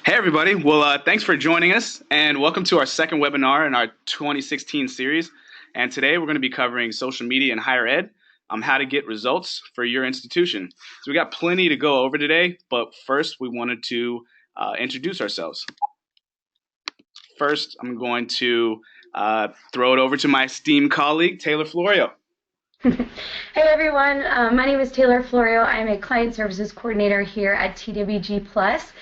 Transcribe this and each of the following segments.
Hey, everybody. Well, thanks for joining us, and welcome to our second webinar in our 2016 series. And today we're going to be covering social media in higher ed, how to get results for your institution. So we got plenty to go over today, but first we wanted to introduce ourselves. First, I'm going to throw it over to my esteemed colleague, Taylor Florio. Hey everyone, my name is Taylor Florio. I'm a client services coordinator here at TWG Plus.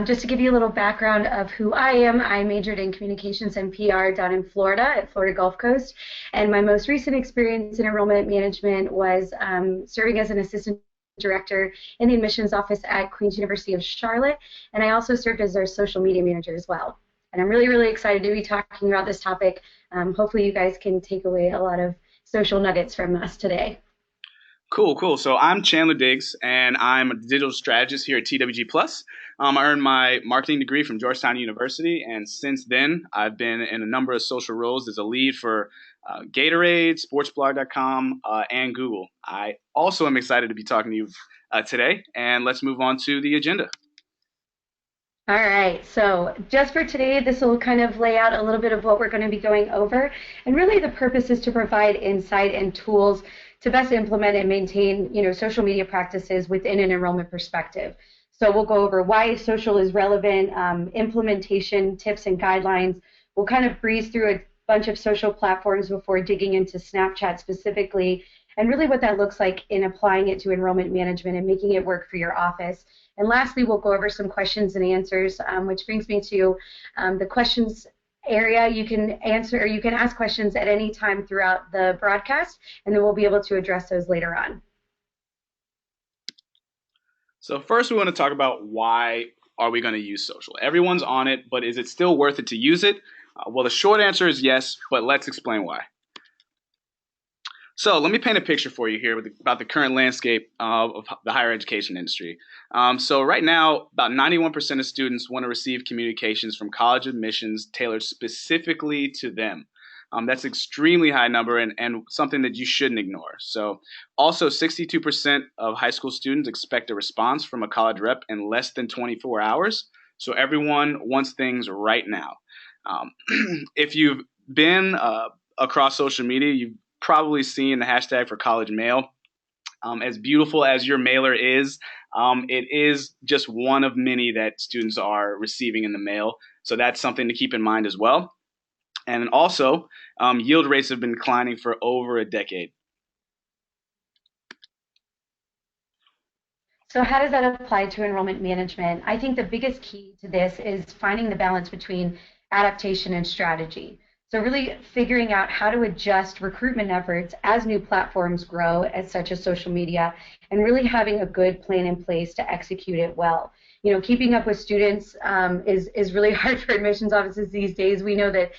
Just to give you a little background of who I am, I majored in communications and PR down in Florida at Florida Gulf Coast, and my most recent experience in enrollment management was serving as an assistant director in the admissions office at Queen's University of Charlotte, and I also served as their social media manager as well. And I'm really, really excited to be talking about this topic. Hopefully you guys can take away a lot of social nuggets from us today. Cool. So I'm Chandler Diggs, and I'm a digital strategist here at TWG Plus. I earned my marketing degree from Georgetown University, and since then, I've been in a number of social roles as a lead for Gatorade, SportsBlog.com, and Google. I also am excited to be talking to you today, and let's move on to the agenda. All right, so just for today, this will kind of lay out a little bit of what we're going to be going over. And really the purpose is to provide insight and tools to best implement and maintain, social media practices within an enrollment perspective. So we'll go over why social is relevant, implementation tips and guidelines. We'll kind of breeze through a bunch of social platforms before digging into Snapchat specifically, and really what that looks like in applying it to enrollment management and making it work for your office. And lastly, we'll go over some questions and answers, which brings me to the questions area. You can answer, or you can ask questions at any time throughout the broadcast, and then we'll be able to address those later on. So first we want to talk about why are we going to use social? Everyone's on it, but is it still worth it to use it? Well, the short answer is yes, but let's explain why. So let me paint a picture for you here about the current landscape of the higher education industry. So right now, about 91% of students want to receive communications from college admissions tailored specifically to them. That's an extremely high number and something that you shouldn't ignore. So also 62% of high school students expect a response from a college rep in less than 24 hours. So everyone wants things right now. If you've been across social media, you've probably seen the hashtag for college mail. As beautiful as your mailer is, it is just one of many that students are receiving in the mail. So that's something to keep in mind as well. And also, yield rates have been declining for over a decade. So how does that apply to enrollment management? I think the biggest key to this is finding the balance between adaptation and strategy. So really figuring out how to adjust recruitment efforts as new platforms grow, as such as social media, and really having a good plan in place to execute it well. Keeping up with students is really hard for admissions offices these days. We know that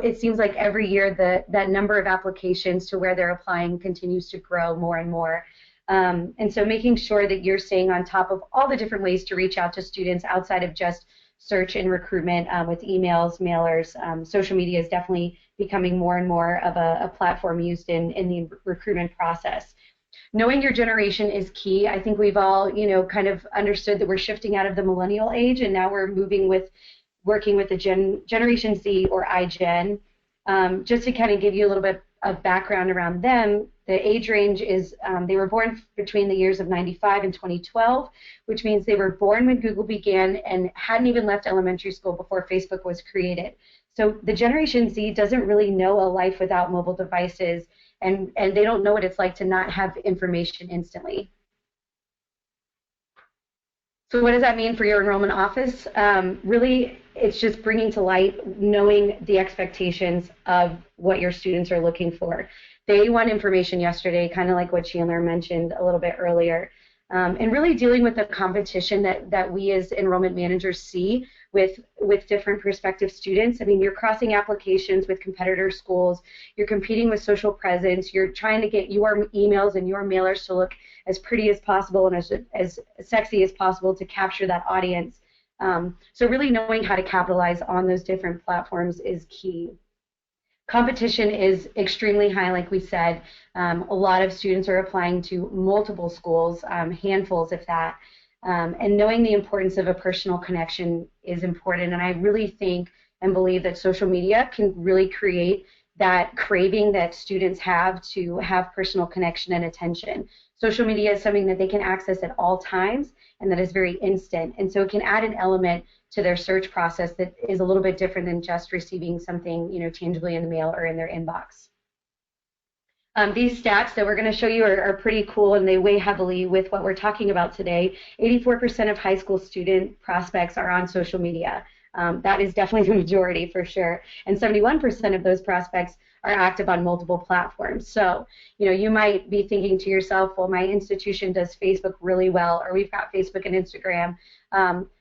it seems like every year that number of applications to where they're applying continues to grow more and more. And so making sure that you're staying on top of all the different ways to reach out to students outside of just search and recruitment with emails, mailers. Social media is definitely becoming more and more of a platform used in the recruitment process. Knowing your generation is key. I think we've all, kind of understood that we're shifting out of the millennial age, and now we're working with the Generation Z or iGen. Just to kind of give you a little bit of background around them, the age range is they were born between the years of 95 and 2012, which means they were born when Google began and hadn't even left elementary school before Facebook was created. So the Generation Z doesn't really know a life without mobile devices, and they don't know what it's like to not have information instantly. So what does that mean for your enrollment office? Really, it's just bringing to light knowing the expectations of what your students are looking for. They want information yesterday, kind of like what Chandler mentioned a little bit earlier. And really dealing with the competition that we as enrollment managers see with different prospective students. I mean, you're crossing applications with competitor schools, you're competing with social presence, you're trying to get your emails and your mailers to look as pretty as possible and as sexy as possible to capture that audience. So really knowing how to capitalize on those different platforms is key. Competition is extremely high, like we said. A lot of students are applying to multiple schools, handfuls if that. And knowing the importance of a personal connection is important. And I really think and believe that social media can really create that craving that students have to have personal connection and attention. Social media is something that they can access at all times and that is very instant. And so it can add an element to their search process that is a little bit different than just receiving something, tangibly in the mail or in their inbox. These stats that we're going to show you are pretty cool, and they weigh heavily with what we're talking about today. 84% of high school student prospects are on social media. That is definitely the majority for sure. And 71% of those prospects are active on multiple platforms. So, you might be thinking to yourself, well, my institution does Facebook really well, or we've got Facebook and Instagram.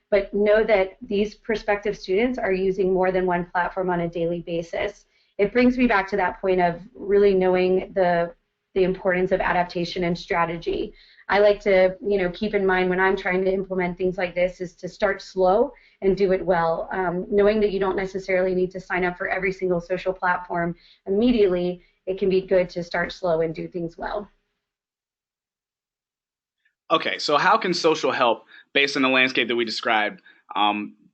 But know that these prospective students are using more than one platform on a daily basis. It brings me back to that point of really knowing the importance of adaptation and strategy. I like to, keep in mind when I'm trying to implement things like this is to start slow and do it well, knowing that you don't necessarily need to sign up for every single social platform immediately. It can be good to start slow and do things well. Okay, so how can social help based on the landscape that we described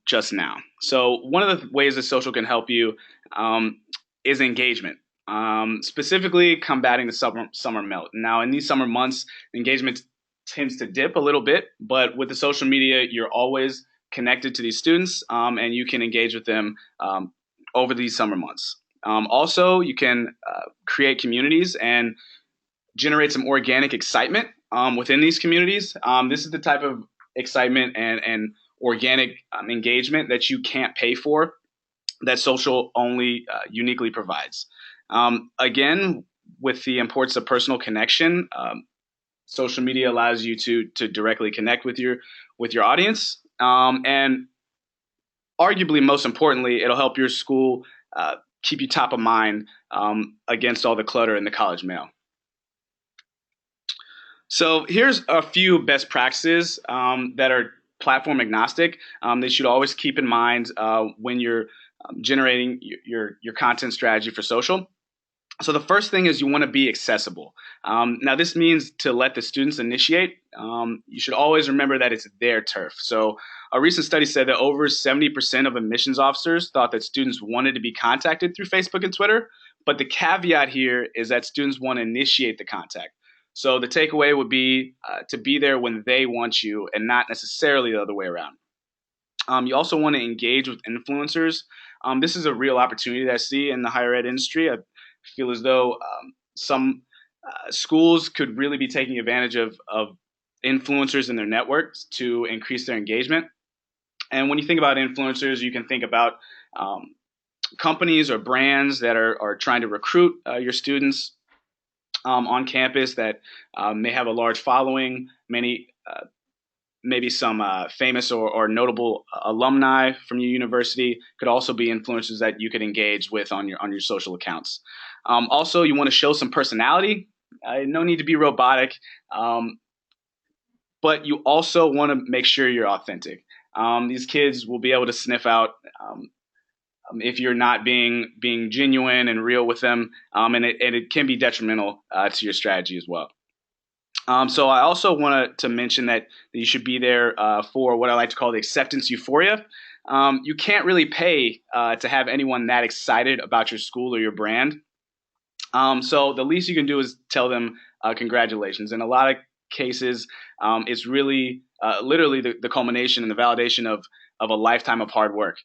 just now? So one of the ways that social can help you is engagement, specifically combating the summer melt. Now, in these summer months, engagement tends to dip a little bit, but with the social media, you're always connected to these students, and you can engage with them over these summer months. Also, you can create communities and generate some organic excitement within these communities. This is the type of excitement and organic engagement that you can't pay for, that social only uniquely provides. Again, with the importance of personal connection, social media allows you to directly connect with your audience, and arguably most importantly, it'll help your school keep you top of mind against all the clutter in the college mail. So here's a few best practices that are platform agnostic that you should always keep in mind when you're generating your content strategy for social. So the first thing is you want to be accessible. Now this means to let the students initiate. You should always remember that it's their turf. So a recent study said that over 70% of admissions officers thought that students wanted to be contacted through Facebook and Twitter, but the caveat here is that students want to initiate the contact. So the takeaway would be to be there when they want you and not necessarily the other way around. You also want to engage with influencers. This is a real opportunity that I see in the higher ed industry. I feel as though some schools could really be taking advantage of influencers in their networks to increase their engagement. And when you think about influencers, you can think about companies or brands that are trying to recruit your students on campus that may have a large following, maybe some famous or notable alumni from your university could also be influencers that you could engage with on your social accounts. Also, you want to show some personality. No need to be robotic, but you also want to make sure you're authentic. These kids will be able to sniff out if you're not being genuine and real with them, and it can be detrimental to your strategy as well. So I also wanted to mention that you should be there for what I like to call the acceptance euphoria. You can't really pay to have anyone that excited about your school or your brand. So the least you can do is tell them congratulations. In a lot of cases, it's really literally the culmination and the validation of a lifetime of hard work.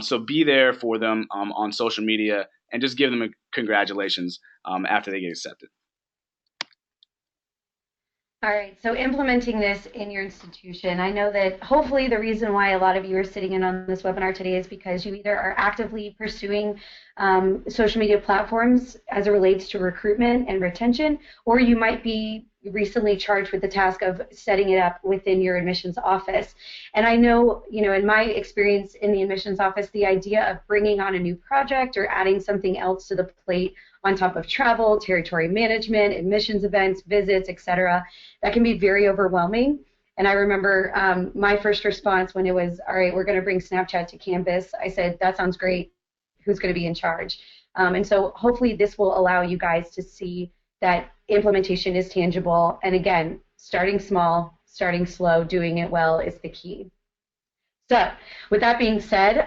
So be there for them on social media and just give them a congratulations after they get accepted. All right, so implementing this in your institution, I know that hopefully the reason why a lot of you are sitting in on this webinar today is because you either are actively pursuing social media platforms as it relates to recruitment and retention, or you might be recently charged with the task of setting it up within your admissions office. And I know, in my experience in the admissions office, the idea of bringing on a new project or adding something else to the plate on top of travel, territory management, admissions events, visits, etc., that can be very overwhelming. And I remember my first response when it was, all right, we're going to bring Snapchat to campus, I said, that sounds great. Who's going to be in charge? And so hopefully this will allow you guys to see that implementation is tangible. And again, starting small, starting slow, doing it well is the key. So, with that being said,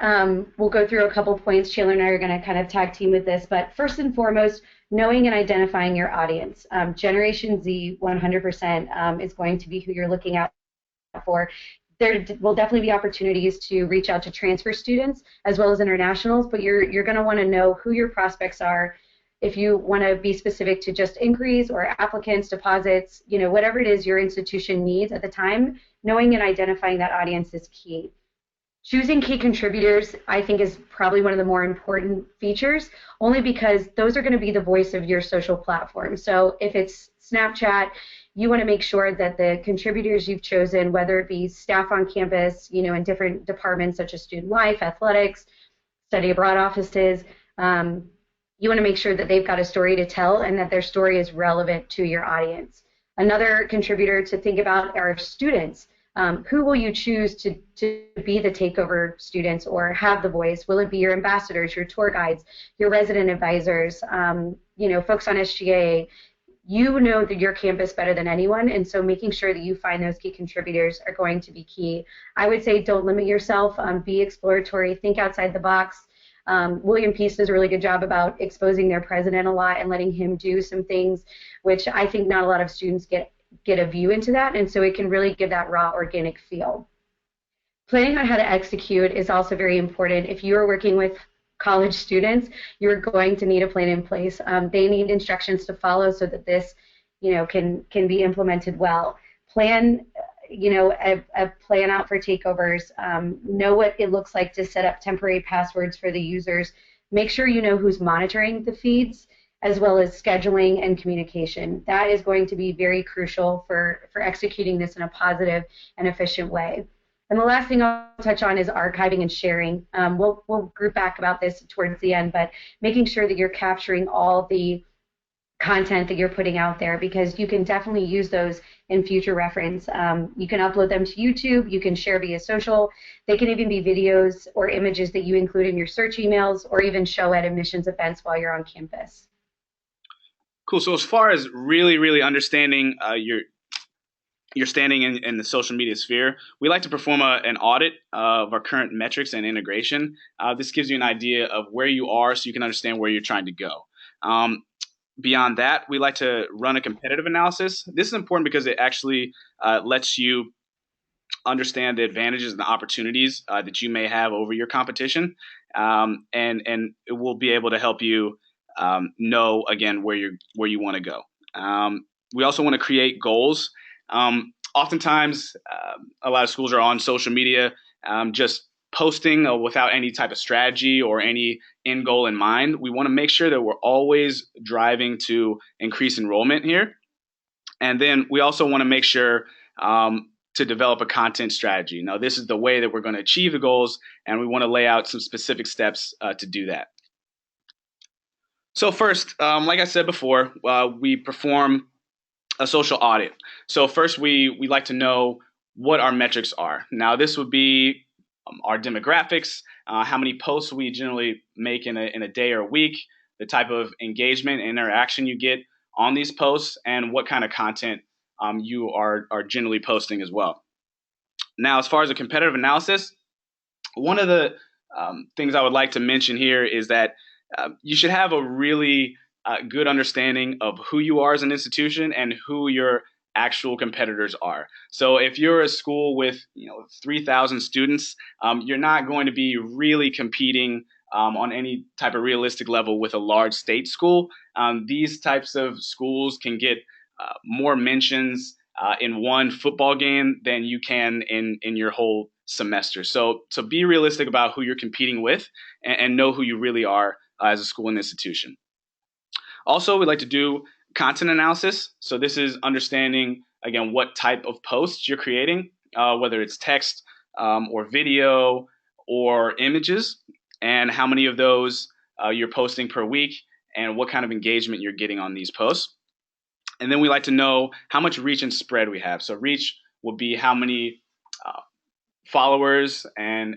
we'll go through a couple points. Chandler and I are going to kind of tag team with this, but first and foremost, knowing and identifying your audience. Generation Z, 100%, is going to be who you're looking out for. There will definitely be opportunities to reach out to transfer students as well as internationals, but you're going to want to know who your prospects are. If you want to be specific to just inquiries or applicants, deposits, whatever it is your institution needs at the time, knowing and identifying that audience is key. Choosing key contributors, I think, is probably one of the more important features, only because those are going to be the voice of your social platform. So if it's Snapchat, you want to make sure that the contributors you've chosen, whether it be staff on campus, in different departments such as student life, athletics, study abroad offices, you want to make sure that they've got a story to tell and that their story is relevant to your audience. Another contributor to think about are students. Who will you choose to be the takeover students or have the voice? Will it be your ambassadors, your tour guides, your resident advisors, folks on SGA? You know that your campus better than anyone, and so making sure that you find those key contributors are going to be key. I would say don't limit yourself, be exploratory, think outside the box. William Peace does a really good job about exposing their president a lot and letting him do some things, which I think not a lot of students get a view into that, and so it can really give that raw, organic feel. Planning on how to execute is also very important. If you are working with college students, you're going to need a plan in place. They need instructions to follow so that this, can be implemented well. Plan, a plan out for takeovers. Know what it looks like to set up temporary passwords for the users. Make sure you know who's monitoring the feeds, as well as scheduling and communication. That is going to be very crucial for executing this in a positive and efficient way. And the last thing I'll touch on is archiving and sharing. We'll group back about this towards the end, but making sure that you're capturing all the content that you're putting out there, because you can definitely use those in future reference. You can upload them to YouTube, you can share via social, they can even be videos or images that you include in your search emails or even show at admissions events while you're on campus. Cool. So as far as really understanding your standing in the social media sphere, we like to perform an audit of our current metrics and integration. This gives you an idea of where you are so you can understand where you're trying to go. Beyond that, we like to run a competitive analysis. This is important because it actually lets you understand the advantages and the opportunities that you may have over your competition, and it will be able to help you know again where you want to go. We also want to create goals. Oftentimes, a lot of schools are on social media just posting without any type of strategy or any end goal in mind. We want to make sure that we're always driving to increase enrollment here. And then we also want to make sure to develop a content strategy. Now, this is the way that we're going to achieve the goals, and we want to lay out some specific steps to do that. So first, like I said before, we perform a social audit. So first, we like to know what our metrics are. Now, this would be our demographics, how many posts we generally make in a day or a week, the type of engagement and interaction you get on these posts, and what kind of content you are generally posting as well. Now, as far as a competitive analysis, one of the things I would like to mention here is that you should have a really good understanding of who you are as an institution and who your actual competitors are. So if you're a school with 3,000 students, you're not going to be really competing on any type of realistic level with a large state school. These types of schools can get more mentions in one football game than you can in your whole semester. So be realistic about who you're competing with and know who you really are as a school and institution. Also, we like to do content analysis. So this is understanding, again, what type of posts you're creating, whether it's text or video or images, and how many of those you're posting per week and what kind of engagement you're getting on these posts. And then we like to know how much reach and spread we have. So reach will be how many followers and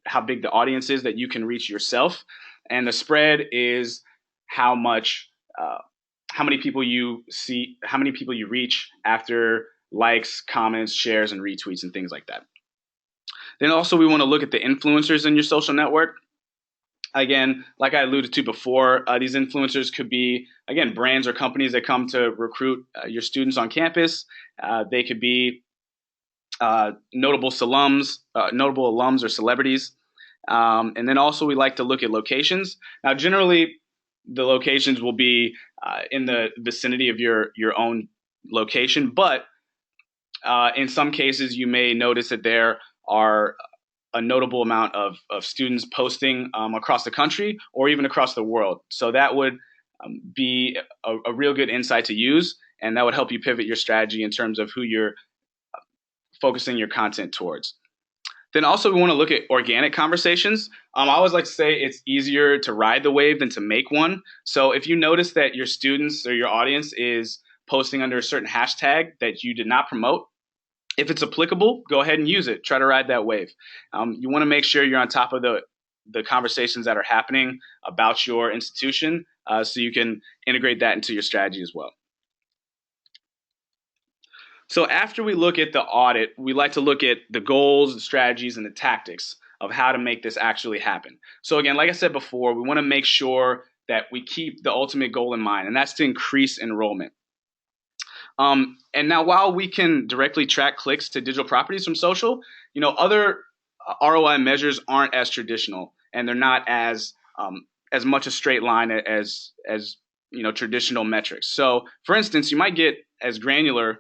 how big the audience is that you can reach yourself. And the spread is how many people you reach after likes, comments, shares, and retweets and things like that. Then also we want to look at the influencers in your social network. Again, like I alluded to before, these influencers could be, again, brands or companies that come to recruit your students on campus. They could be notable alums or celebrities. And then also we like to look at locations. Now, generally, the locations will be in the vicinity of your own location, but in some cases, you may notice that there are a notable amount of students posting across the country or even across the world. So that would be a real good insight to use, and that would help you pivot your strategy in terms of who you're focusing your content towards. Then also we want to look at organic conversations. I always like to say it's easier to ride the wave than to make one. So if you notice that your students or your audience is posting under a certain hashtag that you did not promote, if it's applicable, go ahead and use it. Try to ride that wave. You want to make sure you're on top of the conversations that are happening about your institution so you can integrate that into your strategy as well. So after we look at the audit, we like to look at the goals, the strategies, and the tactics of how to make this actually happen. So again, like I said before, we want to make sure that we keep the ultimate goal in mind, and that's to increase enrollment. And now, while we can directly track clicks to digital properties from social, other ROI measures aren't as traditional, and they're not as much a straight line as traditional metrics. So, for instance, you might get as granular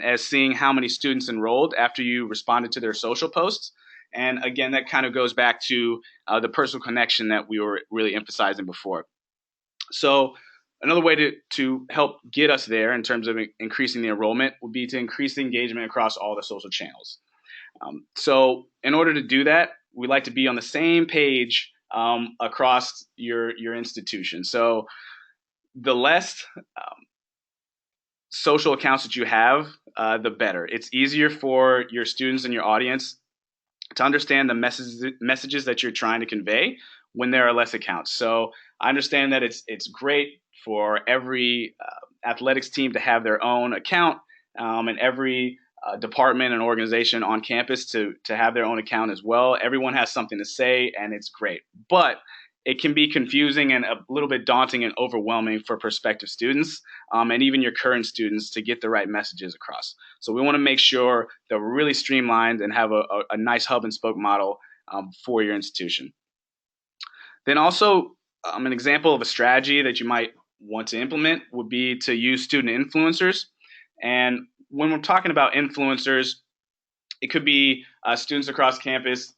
as seeing how many students enrolled after you responded to their social posts. And again, that kind of goes back to the personal connection that we were really emphasizing before. So another way to help get us there in terms of increasing the enrollment would be to increase the engagement across all the social channels. So in order to do that, we like to be on the same page across your institution. So the less social accounts that you have, the better. It's easier for your students and your audience to understand the messages that you're trying to convey when there are less accounts. So I understand that it's great for every athletics team to have their own account, and every department and organization on campus to have their own account as well. Everyone has something to say, and it's great. But it can be confusing and a little bit daunting and overwhelming for prospective students and even your current students to get the right messages across. So we want to make sure that we're really streamlined and have a nice hub and spoke model for your institution. Then also, an example of a strategy that you might want to implement would be to use student influencers. And when we're talking about influencers, it could be students across campus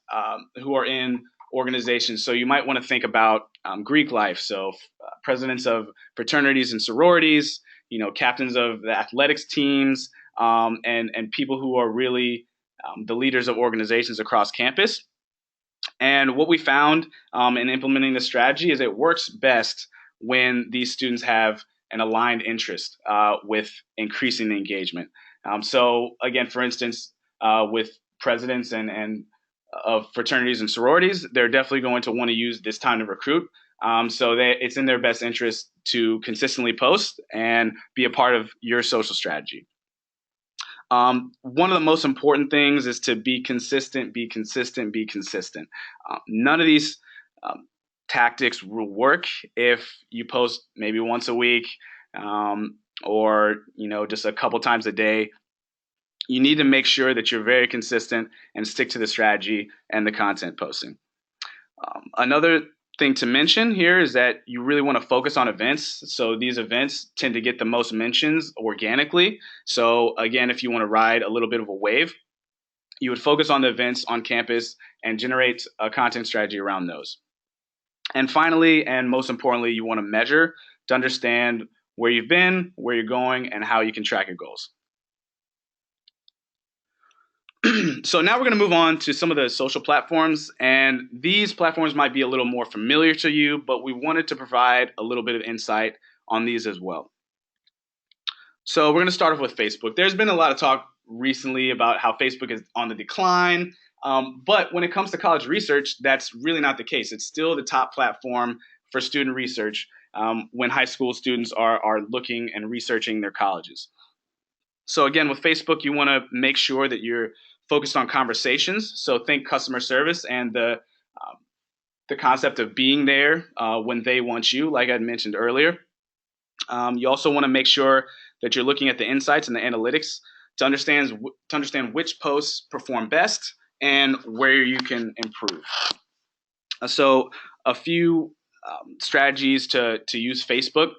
who are in organizations. So you might want to think about Greek life. So presidents of fraternities and sororities, captains of the athletics teams, and people who are really the leaders of organizations across campus. And what we found in implementing this strategy is it works best when these students have an aligned interest with increasing the engagement. So again, for instance, with presidents and of fraternities and sororities, they're definitely going to want to use this time to recruit. So it's in their best interest to consistently post and be a part of your social strategy. One of the most important things is to be consistent, be consistent, be consistent. None of these tactics will work if you post maybe once a week or just a couple times a day. You need to make sure that you're very consistent and stick to the strategy and the content posting. Another thing to mention here is that you really want to focus on events. So these events tend to get the most mentions organically. So again, if you want to ride a little bit of a wave, you would focus on the events on campus and generate a content strategy around those. And finally, and most importantly, you want to measure to understand where you've been, where you're going, and how you can track your goals. So now we're going to move on to some of the social platforms, and these platforms might be a little more familiar to you, but we wanted to provide a little bit of insight on these as well. So we're going to start off with Facebook. There's been a lot of talk recently about how Facebook is on the decline, but when it comes to college research, that's really not the case. It's still the top platform for student research when high school students are looking and researching their colleges. So again, with Facebook, you want to make sure that you're focused on conversations. So think customer service and the concept of being there when they want you, like I mentioned earlier. You also want to make sure that you're looking at the insights and the analytics to understand which posts perform best and where you can improve. So a few strategies to use Facebook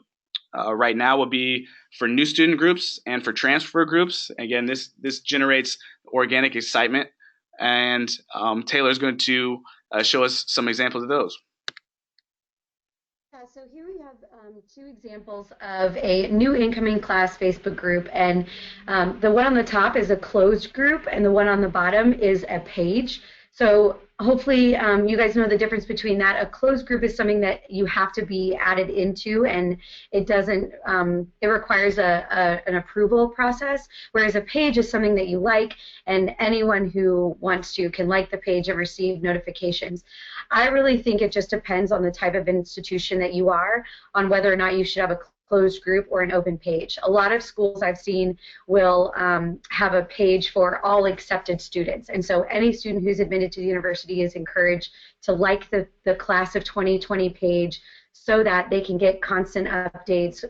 right now would be for new student groups and for transfer groups. Again, this generates organic excitement, and Taylor is going to show us some examples of those. Yeah, so here we have two examples of a new incoming class Facebook group, and the one on the top is a closed group, and the one on the bottom is a page. So hopefully you guys know the difference between that. A closed group is something that you have to be added into, and it doesn't, it requires an approval process, whereas a page is something that you like, and anyone who wants to can like the page and receive notifications. I really think it just depends on the type of institution that you are, on whether or not you should have a closed group or an open page. A lot of schools I've seen will have a page for all accepted students, and so any student who's admitted to the university is encouraged to like the class of 2020 page so that they can get constant updates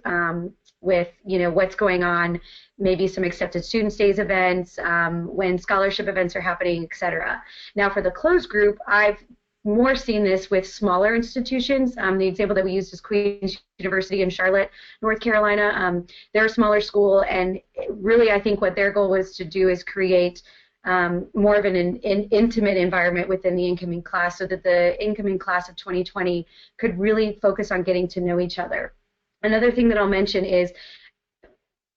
with what's going on, maybe some accepted student stays events, when scholarship events are happening, etc. Now for the closed group, I've more seen this with smaller institutions. The example that we used is Queen's University in Charlotte, North Carolina. They're a smaller school, and really I think what their goal was to do is create more of an intimate environment within the incoming class so that the incoming class of 2020 could really focus on getting to know each other. Another thing that I'll mention is,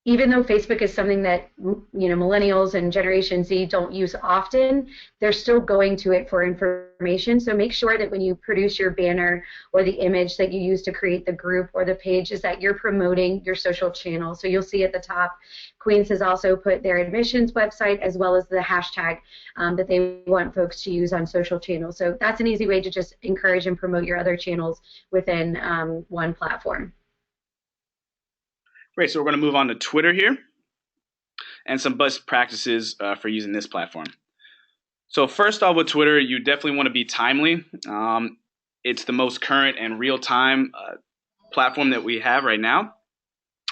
even though Facebook is something that millennials and Generation Z don't use often, they're still going to it for information. So make sure that when you produce your banner or the image that you use to create the group or the page is that you're promoting your social channel. So you'll see at the top, Queens has also put their admissions website as well as the hashtag that they want folks to use on social channels. So that's an easy way to just encourage and promote your other channels within one platform. Great, so we're going to move on to Twitter here and some best practices for using this platform. So first off with Twitter, you definitely want to be timely. It's the most current and real-time platform that we have right now.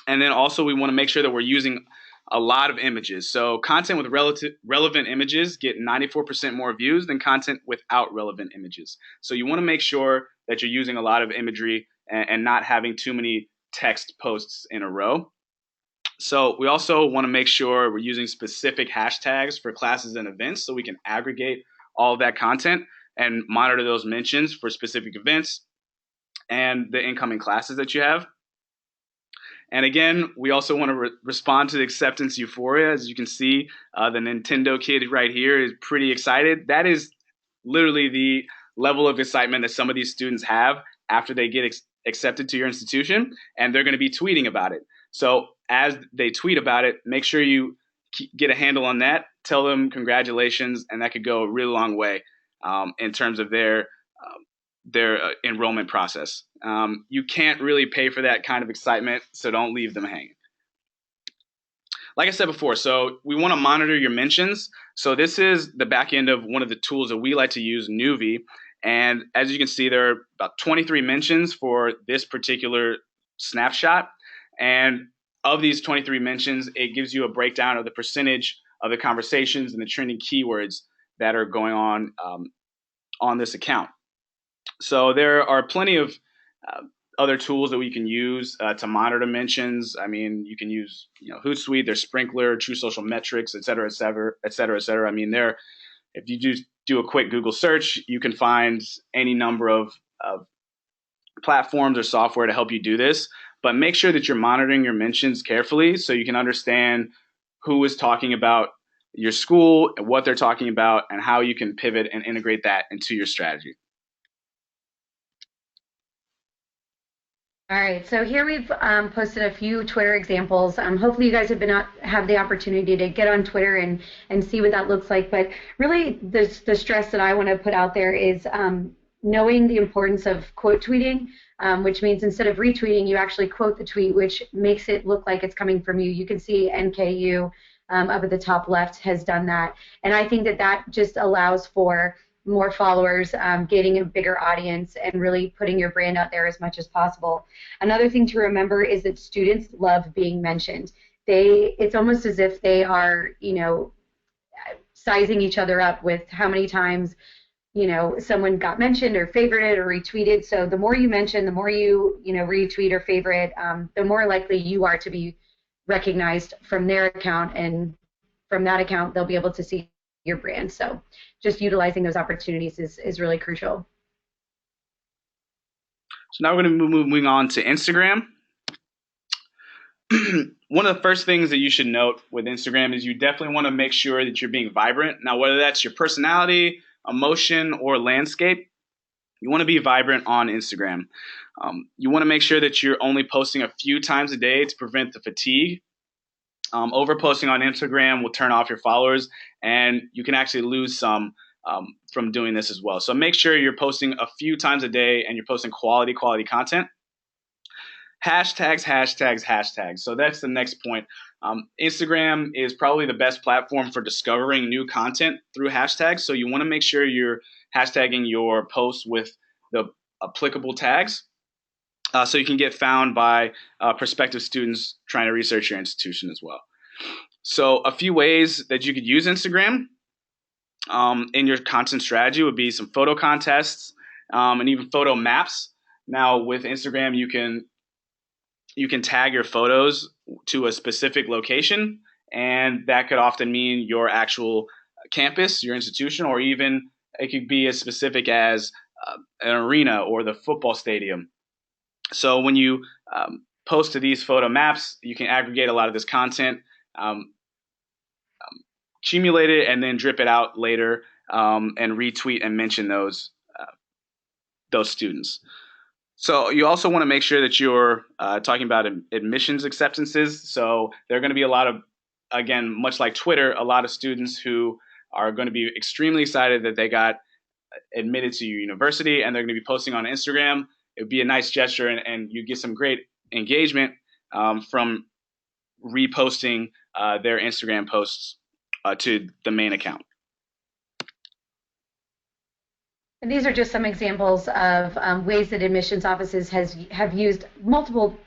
And then also we want to make sure that we're using a lot of images. So content with relevant images get 94% more views than content without relevant images. So you want to make sure that you're using a lot of imagery and not having too many text posts in a row. So we also want to make sure we're using specific hashtags for classes and events so we can aggregate all of that content and monitor those mentions for specific events and the incoming classes that you have. And again, we also want to respond to the acceptance euphoria. As you can see, the Nintendo kid right here is pretty excited. That is literally the level of excitement that some of these students have after they get accepted to your institution, and they're going to be tweeting about it. So as they tweet about it, make sure you get a handle on that, tell them congratulations, and that could go a really long way in terms of their enrollment process. You can't really pay for that kind of excitement, so don't leave them hanging. Like I said before, so we want to monitor your mentions. So this is the back end of one of the tools that we like to use, Nuvi. And as you can see, there are about 23 mentions for this particular snapshot. And of these 23 mentions, it gives you a breakdown of the percentage of the conversations and the trending keywords that are going on this account. So there are plenty of other tools that we can use to monitor mentions. I mean, you can use Hootsuite, there's Sprinkler, True Social Metrics, et cetera, et cetera, et cetera, et cetera. I mean, if you do a quick Google search, you can find any number of platforms or software to help you do this. But make sure that you're monitoring your mentions carefully so you can understand who is talking about your school and what they're talking about and how you can pivot and integrate that into your strategy. All right, so here we've posted a few Twitter examples. Hopefully you guys have the opportunity to get on Twitter and see what that looks like. But really the stress that I want to put out there is knowing the importance of quote tweeting, which means instead of retweeting, you actually quote the tweet, which makes it look like it's coming from you. You can see NKU up at the top left has done that. And I think that that just allows for more followers, gaining a bigger audience, and really putting your brand out there as much as possible. Another thing to remember is that students love being mentioned. It's almost as if they are, sizing each other up with how many times someone got mentioned or favorited or retweeted. So the more you mention, the more retweet or favorite, the more likely you are to be recognized from their account, and from that account they'll be able to see your brand. So just utilizing those opportunities is really crucial. So now we're going to moving on to Instagram. One of the first things that you should note with Instagram is you definitely want to make sure that you're being vibrant. Now, whether that's your personality, emotion, or landscape, you want to be vibrant on Instagram. You want to make sure that you're only posting a few times a day to prevent the fatigue. Overposting on Instagram will turn off your followers, and you can actually lose some from doing this as well. So make sure you're posting a few times a day and you're posting quality content. Hashtags, hashtags, hashtags. So that's the next point. Instagram is probably the best platform for discovering new content through hashtags. So you want to make sure you're hashtagging your posts with the applicable tags, so you can get found by prospective students trying to research your institution as well. So a few ways that you could use Instagram in your content strategy would be some photo contests, and even photo maps. Now with Instagram, you can tag your photos to a specific location, and that could often mean your actual campus, your institution, or even it could be as specific as an arena or the football stadium. So when you post to these photo maps, you can aggregate a lot of this content, accumulate it, and then drip it out later, and retweet and mention those students. So you also want to make sure that you're talking about admissions acceptances. So there are going to be a lot of, again, much like Twitter, a lot of students who are going to be extremely excited that they got admitted to your university, and they're going to be posting on Instagram. It would be a nice gesture, and you get some great engagement from reposting their Instagram posts to the main account. And these are just some examples of ways that admissions offices have used multiple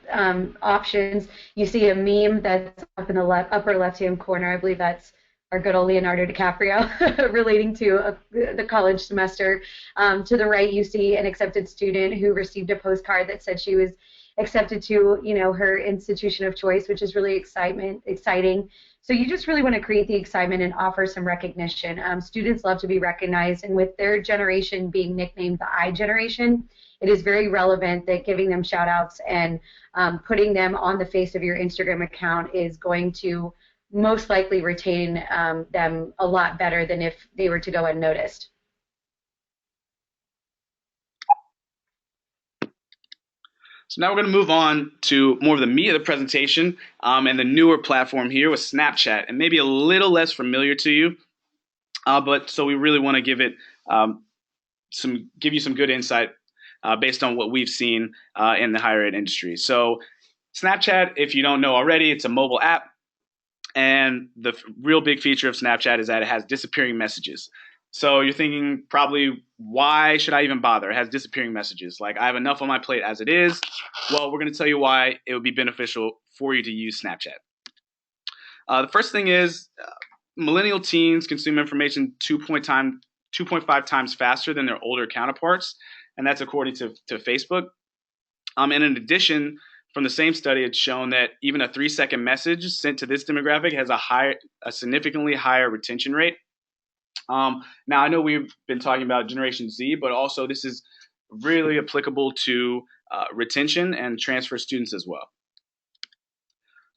options. You see a meme that's up in the upper left-hand corner. I believe that's our good old Leonardo DiCaprio relating to the college semester. To the right, you see an accepted student who received a postcard that said she was accepted to, her institution of choice, which is really exciting. So you just really want to create the excitement and offer some recognition. Students love to be recognized, and with their generation being nicknamed the I generation, it is very relevant that giving them shout outs and putting them on the face of your Instagram account is going to most likely retain them a lot better than if they were to go unnoticed. So now we're going to move on to more of the meat of the presentation, and the newer platform here with Snapchat, and maybe a little less familiar to you, but so we really want to give it give you some good insight based on what we've seen in the higher ed industry. So Snapchat, if you don't know already, it's a mobile app, and the real big feature of Snapchat is that it has disappearing messages. So you're thinking probably, why should I even bother? It has disappearing messages. Like, I have enough on my plate as it is. Well, we're going to tell you why it would be beneficial for you to use Snapchat. The first thing is millennial teens consume information 2.5 times faster than their older counterparts, and that's according to Facebook. And in addition, from the same study, it's shown that even a 3-second message sent to this demographic has a significantly higher retention rate. Now, I know we've been talking about Generation Z, but also this is really applicable to retention and transfer students as well.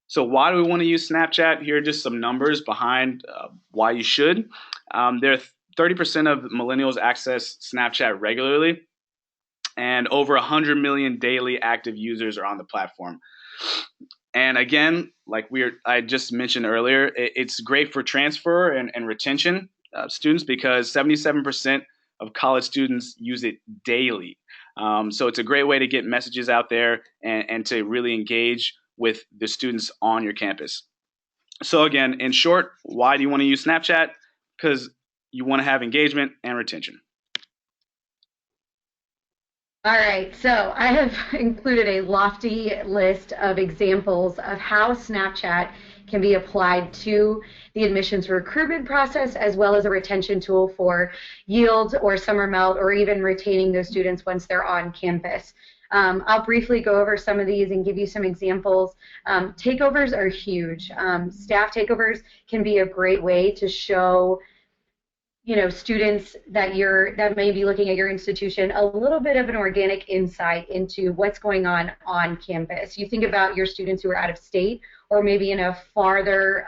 So why do we want to use Snapchat? Here are just some numbers behind why you should. There are 30% of millennials access Snapchat regularly, and over 100 million daily active users are on the platform. And again, like I just mentioned earlier, it's great for transfer and retention students, because 77% of college students use it daily. So it's a great way to get messages out there and to really engage with the students on your campus. So again, in short, why do you want to use Snapchat? Because you want to have engagement and retention. All right, so I have included a lofty list of examples of how Snapchat can be applied to the admissions recruitment process as well as a retention tool for yield or summer melt or even retaining those students once they're on campus. I'll briefly go over some of these and give you some examples. Takeovers are huge. Staff takeovers can be a great way to show students that may be looking at your institution a little bit of an organic insight into what's going on campus. You think about your students who are out of state or maybe in a farther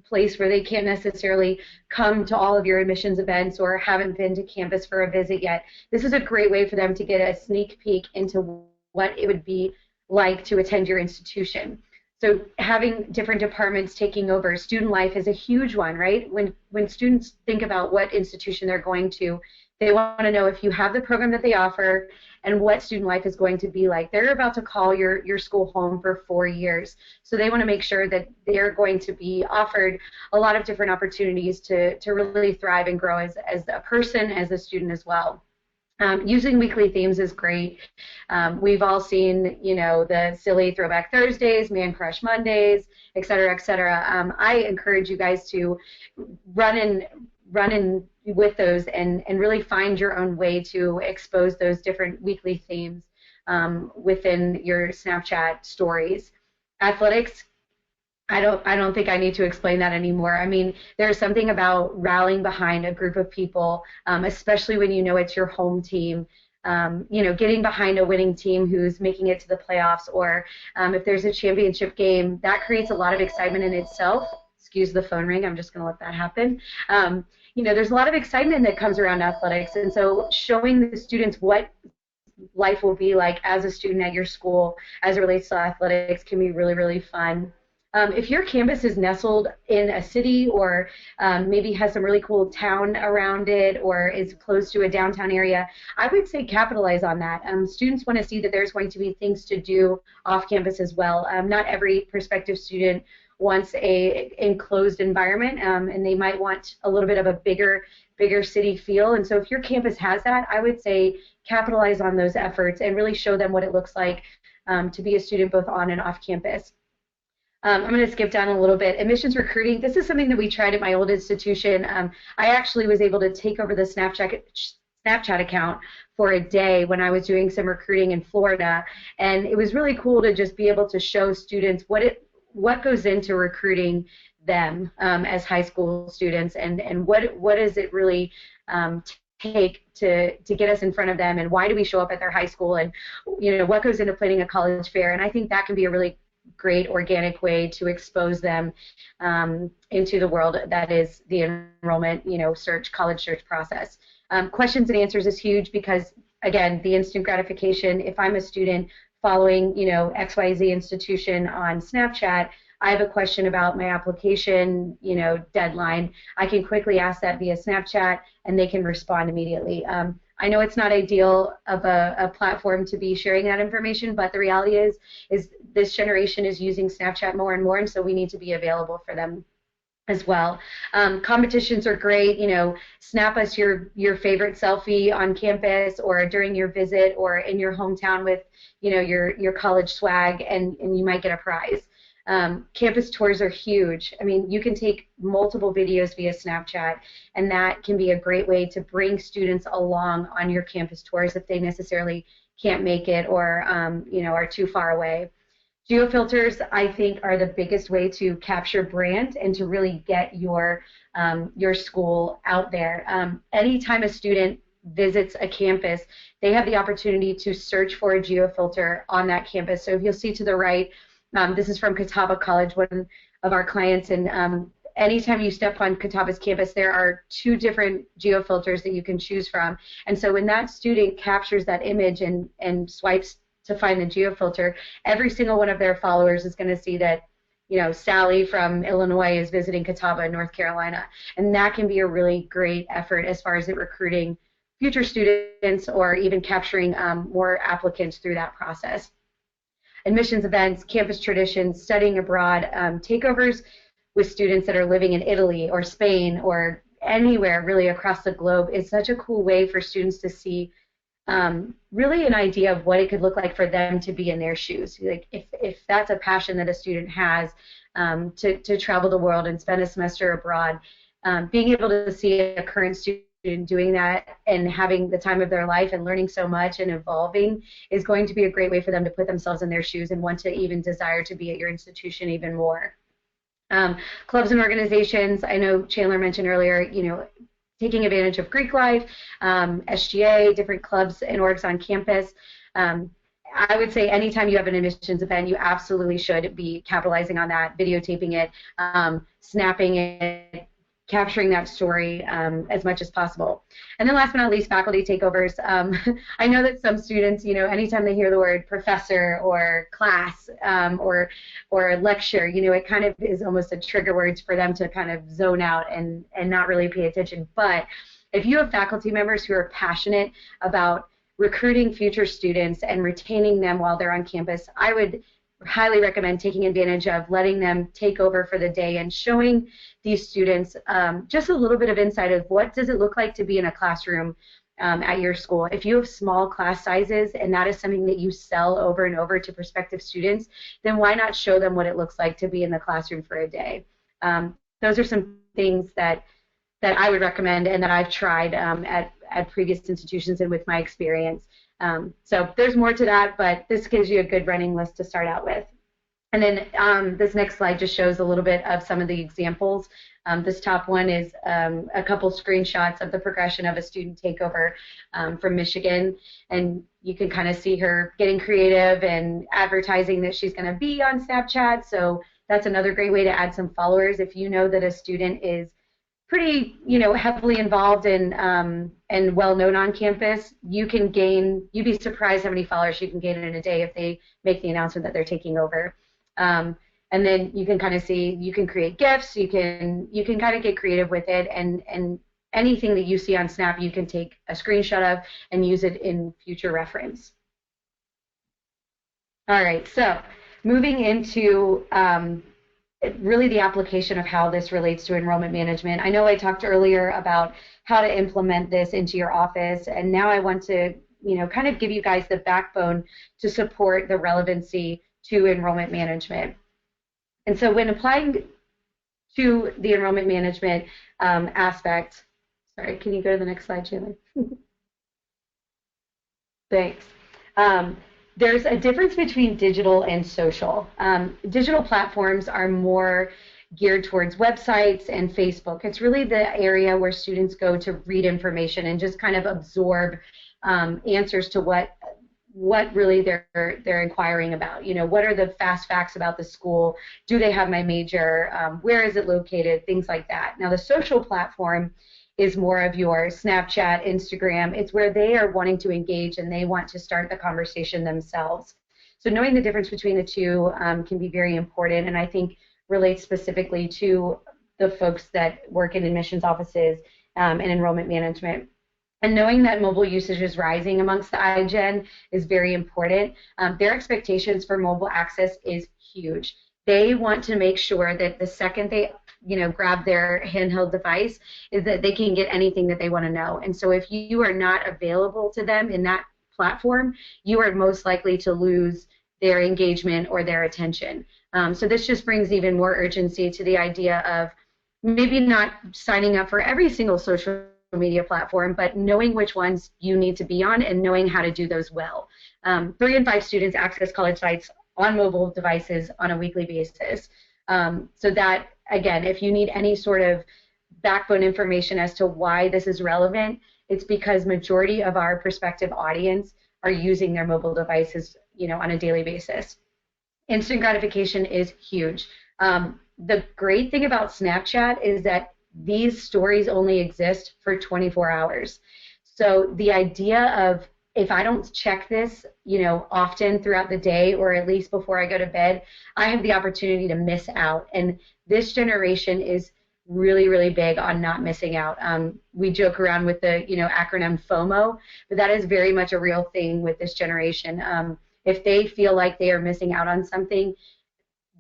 place where they can't necessarily come to all of your admissions events or haven't been to campus for a visit yet. This is a great way for them to get a sneak peek into what it would be like to attend your institution. So having different departments taking over, student life is a huge one, right? When students think about what institution they're going to, they want to know if you have the program that they offer and what student life is going to be like. They're about to call your school home for 4 years. So they want to make sure that they're going to be offered a lot of different opportunities to really thrive and grow as a person, as a student as well. Using weekly themes is great. We've all seen, the silly Throwback Thursdays, Man Crush Mondays, et cetera, et cetera. I encourage you guys to run in with those and really find your own way to expose those different weekly themes within your Snapchat stories. Athletics. I don't think I need to explain that anymore. I mean, there's something about rallying behind a group of people, especially when you know it's your home team. Getting behind a winning team who's making it to the playoffs, or if there's a championship game, that creates a lot of excitement in itself. Excuse the phone ring. I'm just going to let that happen. There's a lot of excitement that comes around athletics, and so showing the students what life will be like as a student at your school as it relates to athletics can be really, really fun. If your campus is nestled in a city or maybe has some really cool town around it or is close to a downtown area, I would say capitalize on that. Students want to see that there's going to be things to do off campus as well. Not every prospective student wants a enclosed environment, and they might want a little bit of a bigger city feel. And so if your campus has that, I would say capitalize on those efforts and really show them what it looks like to be a student both on and off campus. I'm going to skip down a little bit. Admissions recruiting, this is something that we tried at my old institution. I actually was able to take over the Snapchat account for a day when I was doing some recruiting in Florida, and it was really cool to just be able to show students what goes into recruiting them as high school students, and what does it really take to get us in front of them, and why do we show up at their high school, and what goes into planning a college fair. And I think that can be a really great organic way to expose them into the world that is the enrollment, college search process. Questions and answers is huge because, again, the instant gratification. If I'm a student following, XYZ institution on Snapchat, I have a question about my application, deadline. I can quickly ask that via Snapchat, and they can respond immediately. I know it's not ideal of a platform to be sharing that information, but the reality is this generation is using Snapchat more and more, and so we need to be available for them as well. Competitions are great. Snap us your favorite selfie on campus or during your visit or in your hometown with, your college swag, and you might get a prize. Campus tours are huge. I mean, you can take multiple videos via Snapchat, and that can be a great way to bring students along on your campus tours if they necessarily can't make it or, are too far away. Geofilters, I think, are the biggest way to capture brand and to really get your school out there. Anytime a student visits a campus, they have the opportunity to search for a geofilter on that campus. So if you'll see to the right, this is from Catawba College, one of our clients, and anytime you step on Catawba's campus, there are 2 different geofilters that you can choose from. And so when that student captures that image and swipes to find the geofilter, every single one of their followers is going to see that, Sally from Illinois is visiting Catawba in North Carolina. And that can be a really great effort as far as it recruiting future students or even capturing more applicants through that process. Admissions events, campus traditions, studying abroad, takeovers with students that are living in Italy or Spain or anywhere really across the globe is such a cool way for students to see really an idea of what it could look like for them to be in their shoes. Like if that's a passion that a student has, to travel the world and spend a semester abroad, being able to see a current student doing that and having the time of their life and learning so much and evolving is going to be a great way for them to put themselves in their shoes and want to even desire to be at your institution even more. Clubs and organizations, I know Chandler mentioned earlier, taking advantage of Greek life, SGA, different clubs and orgs on campus. I would say anytime you have an admissions event, you absolutely should be capitalizing on that, videotaping it, snapping it, capturing that story as much as possible. And then last but not least, faculty takeovers. I know that some students, anytime they hear the word professor or class or lecture, it kind of is almost a trigger words for them to kind of zone out and not really pay attention. But if you have faculty members who are passionate about recruiting future students and retaining them while they're on campus, I would highly recommend taking advantage of letting them take over for the day and showing these students just a little bit of insight of what does it look like to be in a classroom at your school. If you have small class sizes and that is something that you sell over and over to prospective students, then why not show them what it looks like to be in the classroom for a day? Those are some things that I would recommend and that I've tried at previous institutions and with my experience. So there's more to that, but this gives you a good running list to start out with. And then this next slide just shows a little bit of some of the examples. This top one is a couple screenshots of the progression of a student takeover from Michigan. And you can kind of see her getting creative and advertising that she's going to be on Snapchat. So that's another great way to add some followers. If you know that a student is pretty, heavily involved and well known on campus, you'd be surprised how many followers you can gain in a day if they make the announcement that they're taking over. And then you can kind of see, you can create GIFs, you can kind of get creative with it, and anything that you see on Snap, you can take a screenshot of and use it in future reference. All right, so moving into really the application of how this relates to enrollment management. I know I talked earlier about how to implement this into your office, and now I want to, kind of give you guys the backbone to support the relevancy to enrollment management. And so when applying to the enrollment management aspect, sorry, can you go to the next slide, Chandler? Thanks. There's a difference between digital and social. Digital platforms are more geared towards websites and Facebook. It's really the area where students go to read information and just kind of absorb answers to what really they're inquiring about. What are the fast facts about the school? Do they have my major? Where is it located? Things like that. Now the social platform is more of your Snapchat, Instagram. It's where they are wanting to engage and they want to start the conversation themselves. So knowing the difference between the two can be very important, and I think relates specifically to the folks that work in admissions offices and enrollment management. And knowing that mobile usage is rising amongst the iGen is very important. Their expectations for mobile access is huge. They want to make sure that the second they grab their handheld device is that they can get anything that they want to know. And so if you are not available to them in that platform, you are most likely to lose their engagement or their attention. So this just brings even more urgency to the idea of maybe not signing up for every single social media platform, but knowing which ones you need to be on and knowing how to do those well. 3 in 5 students access college sites on mobile devices on a weekly basis. So that, again, if you need any sort of backbone information as to why this is relevant, it's because majority of our prospective audience are using their mobile devices, on a daily basis. Instant gratification is huge. The great thing about Snapchat is that these stories only exist for 24 hours. So the idea of, if I don't check this, often throughout the day or at least before I go to bed, I have the opportunity to miss out. And this generation is really, really big on not missing out. We joke around with the, acronym FOMO, but that is very much a real thing with this generation. If they feel like they are missing out on something,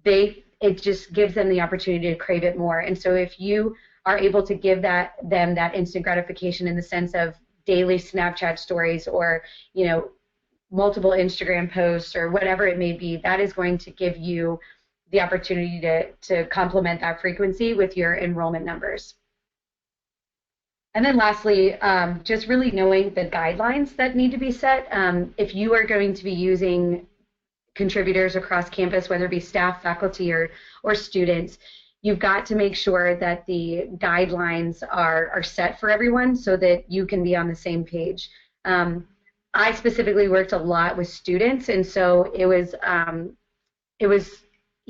it just gives them the opportunity to crave it more. And so if you are able to give them that instant gratification in the sense of daily Snapchat stories, or multiple Instagram posts, or whatever it may be, that is going to give you the opportunity to complement that frequency with your enrollment numbers. And then lastly, just really knowing the guidelines that need to be set. If you are going to be using contributors across campus, whether it be staff, faculty, or students, you've got to make sure that the guidelines are set for everyone so that you can be on the same page. I specifically worked a lot with students, and so it was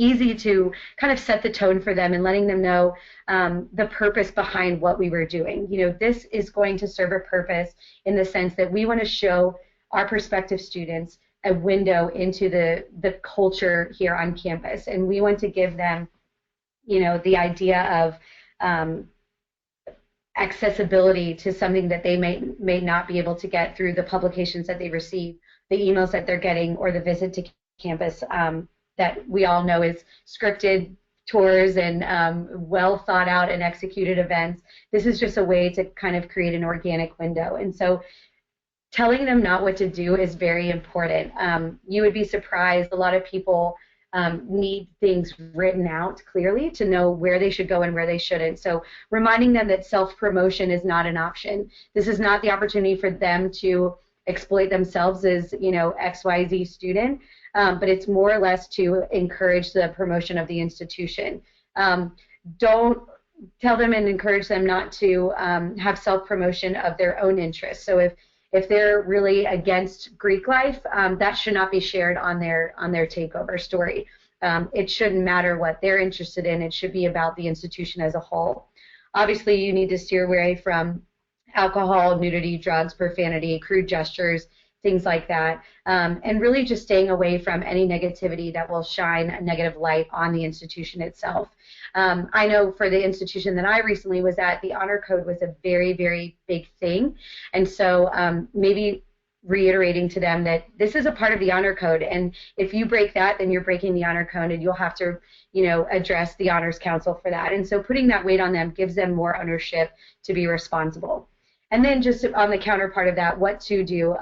easy to kind of set the tone for them and letting them know the purpose behind what we were doing. This is going to serve a purpose in the sense that we want to show our prospective students a window into the culture here on campus, and we want to give them, the idea of accessibility to something that they may not be able to get through the publications that they receive, the emails that they're getting, or the visit to campus that we all know is scripted tours and well thought out and executed events. This is just a way to kind of create an organic window. And so telling them not what to do is very important. You would be surprised. A lot of people need things written out clearly to know where they should go and where they shouldn't. So reminding them that self-promotion is not an option. This is not the opportunity for them to exploit themselves as, XYZ student, but it's more or less to encourage the promotion of the institution. Don't tell them and encourage them not to have self-promotion of their own interests. So if they're really against Greek life, that should not be shared on their takeover story. It shouldn't matter what they're interested in. It should be about the institution as a whole. Obviously, you need to steer away from alcohol, nudity, drugs, profanity, crude gestures, things like that, and really just staying away from any negativity that will shine a negative light on the institution itself. I know for the institution that I recently was at, the honor code was a very, very big thing, and so maybe reiterating to them that this is a part of the honor code, and if you break that, then you're breaking the honor code, and you'll have to, address the honors council for that. And so putting that weight on them gives them more ownership to be responsible. And then just on the counterpart of that, what to do.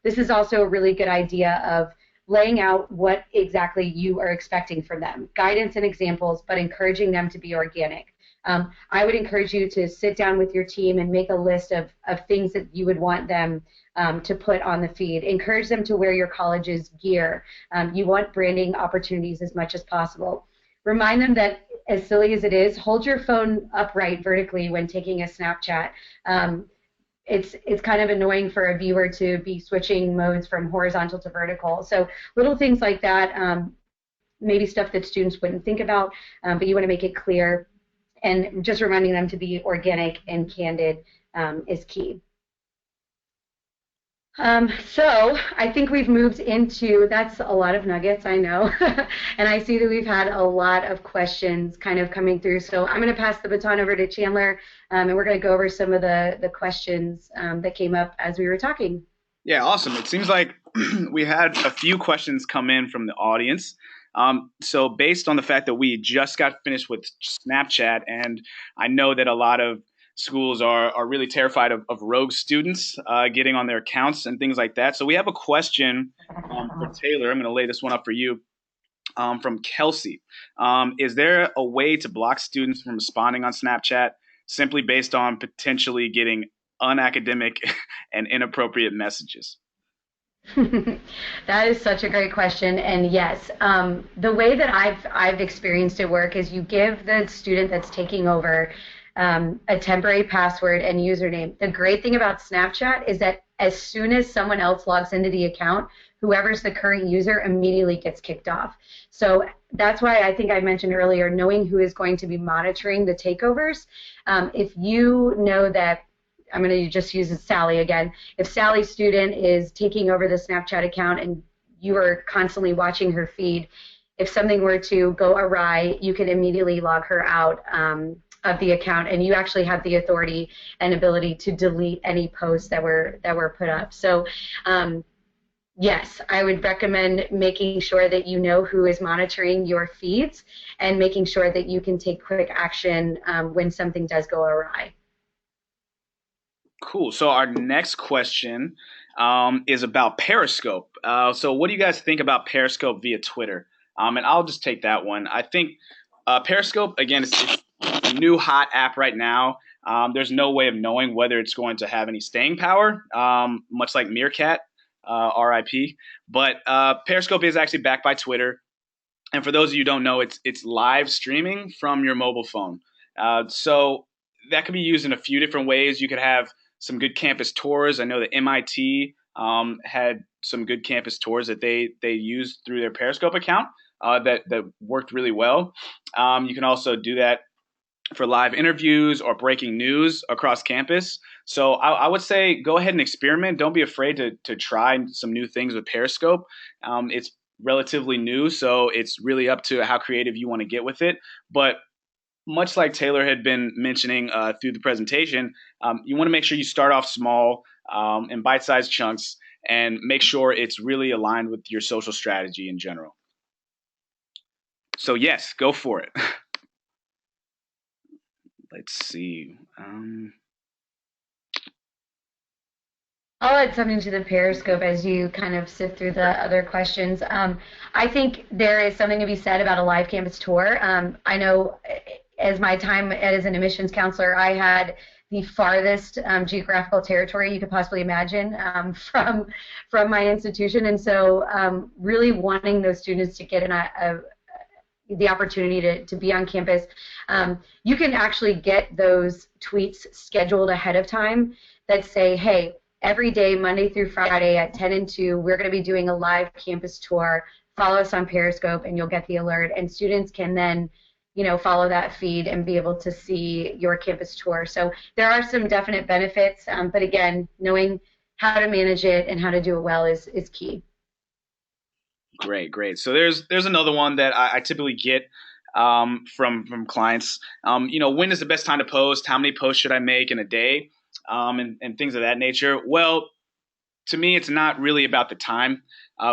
This is also a really good idea of laying out what exactly you are expecting from them. Guidance and examples, but encouraging them to be organic. I would encourage you to sit down with your team and make a list of things that you would want them to put on the feed. Encourage them to wear your college's gear. You want branding opportunities as much as possible. Remind them that, as silly as it is, hold your phone upright vertically when taking a Snapchat. It's kind of annoying for a viewer to be switching modes from horizontal to vertical. So little things like that, maybe stuff that students wouldn't think about, but you want to make it clear, and just reminding them to be organic and candid is key. So I think we've moved into, that's a lot of nuggets, I know, and I see that we've had a lot of questions kind of coming through. So I'm going to pass the baton over to Chandler, and we're going to go over some of the questions that came up as we were talking. Yeah, awesome. It seems like we had a few questions come in from the audience. So based on the fact that we just got finished with Snapchat, and I know that a lot of schools are really terrified of rogue students getting on their accounts and things like that. So we have a question for Taylor. I'm going to lay this one up for you from Kelsey. Is there a way to block students from responding on Snapchat simply based on potentially getting unacademic and inappropriate messages? That is such a great question, and yes, the way that I've experienced it work is you give the student that's taking over a temporary password and username. The great thing about Snapchat is that as soon as someone else logs into the account, whoever's the current user immediately gets kicked off. So that's why I think I mentioned earlier, knowing who is going to be monitoring the takeovers. If you know that, I'm going to just use Sally again. If Sally's student is taking over the Snapchat account and you are constantly watching her feed, if something were to go awry, you can immediately log her out of the account, and you actually have the authority and ability to delete any posts that were put up. So yes, I would recommend making sure that you know who is monitoring your feeds and making sure that you can take quick action when something does go awry. Cool. So our next question is about Periscope. So what do you guys think about Periscope via Twitter? And I'll just take that one. I think Periscope, again, it's a new hot app right now. There's no way of knowing whether it's going to have any staying power, much like Meerkat, RIP. But Periscope is actually backed by Twitter. And for those of you who don't know, it's live streaming from your mobile phone. So that can be used in a few different ways. You could have some good campus tours. I know that MIT had some good campus tours that they used through their Periscope account that worked really well. You can also do that for live interviews or breaking news across campus. So I would say go ahead and experiment. Don't be afraid to try some new things with Periscope. It's relatively new, so it's really up to how creative you want to get with it. But much like Taylor had been mentioning through the presentation, you want to make sure you start off small in bite-sized chunks and make sure it's really aligned with your social strategy in general. So yes, go for it. Let's see. I'll add something to the Periscope as you kind of sift through the other questions. I think there is something to be said about a live campus tour. I know as my time as an admissions counselor, I had the farthest geographical territory you could possibly imagine from my institution, and so really wanting those students to get the opportunity to be on campus. You can actually get those tweets scheduled ahead of time that say, hey, every day, Monday through Friday at 10 and 2, we're going to be doing a live campus tour. Follow us on Periscope and you'll get the alert. And students can then, follow that feed and be able to see your campus tour. So there are some definite benefits, but again, knowing how to manage it and how to do it well is key. Great. So there's another one that I typically get from clients. When is the best time to post? How many posts should I make in a day? And things of that nature. Well, to me, it's not really about the time.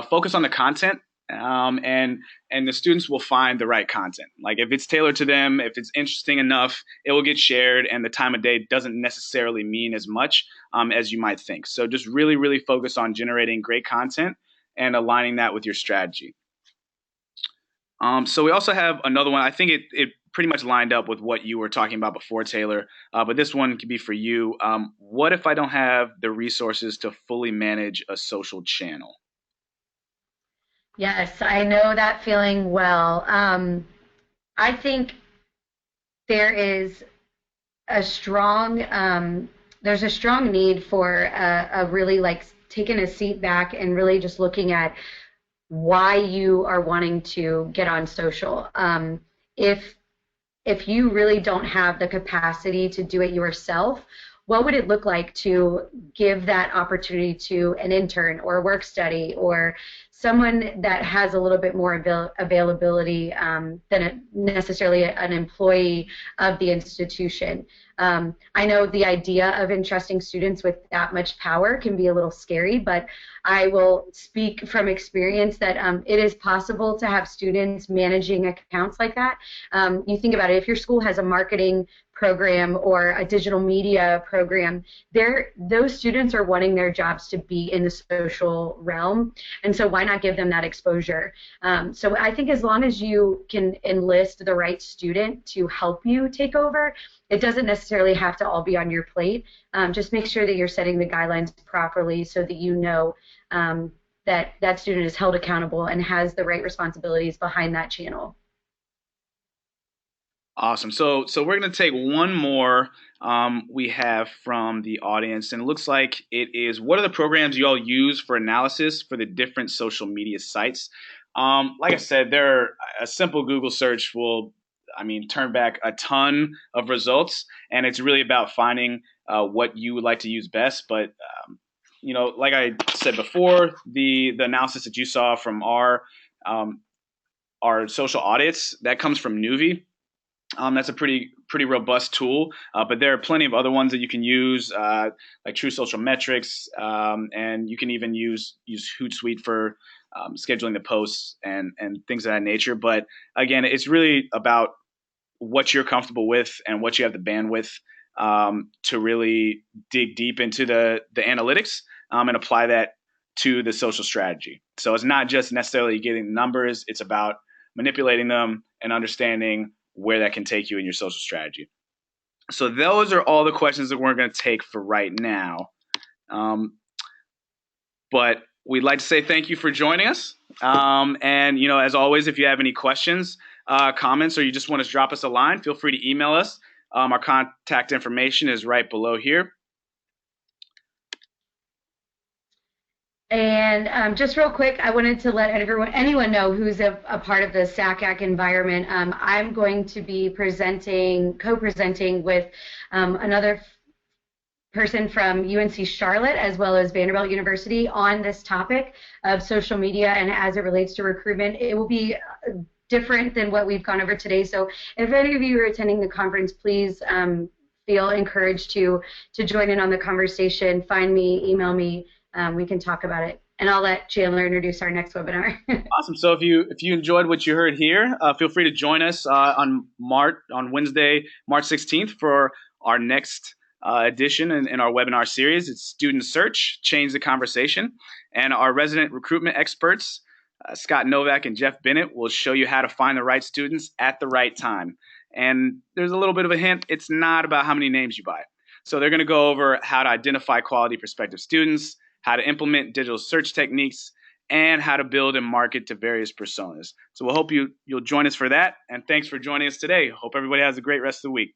Focus on the content, and the students will find the right content. Like if it's tailored to them, if it's interesting enough, it will get shared, and the time of day doesn't necessarily mean as much as you might think. So just really, really focus on generating great content and aligning that with your strategy. So we also have another one. I think it pretty much lined up with what you were talking about before, Taylor. But this one could be for you. What if I don't have the resources to fully manage a social channel? Yes, I know that feeling well. I think there is a strong there's a strong need for a really like taking a seat back and really just looking at why you are wanting to get on social. If if you really don't have the capacity to do it yourself, what would it look like to give that opportunity to an intern or a work study or someone that has a little bit more availability than necessarily an employee of the institution? I know the idea of entrusting students with that much power can be a little scary, but I will speak from experience that it is possible to have students managing accounts like that. You think about it, if your school has a marketing program or a digital media program, those students are wanting their jobs to be in the social realm, and so why not give them that exposure? So I think as long as you can enlist the right student to help you take over, it doesn't necessarily have to all be on your plate. Just make sure that you're setting the guidelines properly so that you know that that student is held accountable and has the right responsibilities behind that channel. Awesome. So we're going to take one more we have from the audience, and it looks like it is, what are the programs you all use for analysis for the different social media sites? Like I said, a simple Google search will, turn back a ton of results, and it's really about finding what you would like to use best. But like I said before, the analysis that you saw from our social audits, that comes from Nuvi. That's a pretty pretty robust tool, but there are plenty of other ones that you can use, like True Social Metrics, and you can even use Hootsuite for scheduling the posts and things of that nature. But again, it's really about what you're comfortable with and what you have the bandwidth to really dig deep into the analytics and apply that to the social strategy. So it's not just necessarily getting numbers; it's about manipulating them and understanding where that can take you in your social strategy. So those are all the questions that we're going to take for right now. Um, but we'd like to say thank you for joining us. And as always, if you have any questions, comments, or you just want to drop us a line, feel free to email us. Our contact information is right below here. And just real quick, I wanted to let anyone know who's a part of the SACAC environment. I'm going to be co-presenting with another person from UNC Charlotte as well as Vanderbilt University on this topic of social media and as it relates to recruitment. It will be different than what we've gone over today. So if any of you are attending the conference, please feel encouraged to join in on the conversation. Find me, email me. We can talk about it. And I'll let Chandler introduce our next webinar. Awesome. So if you enjoyed what you heard here, feel free to join us on Wednesday, March 16th for our next edition in our webinar series. It's Student Search, Change the Conversation. And our resident recruitment experts, Scott Novak and Jeff Bennett, will show you how to find the right students at the right time. And there's a little bit of a hint. It's not about how many names you buy. So they're going to go over how to identify quality prospective students, how to implement digital search techniques, and how to build and market to various personas. So we'll hope you'll join us for that. And thanks for joining us today. Hope everybody has a great rest of the week.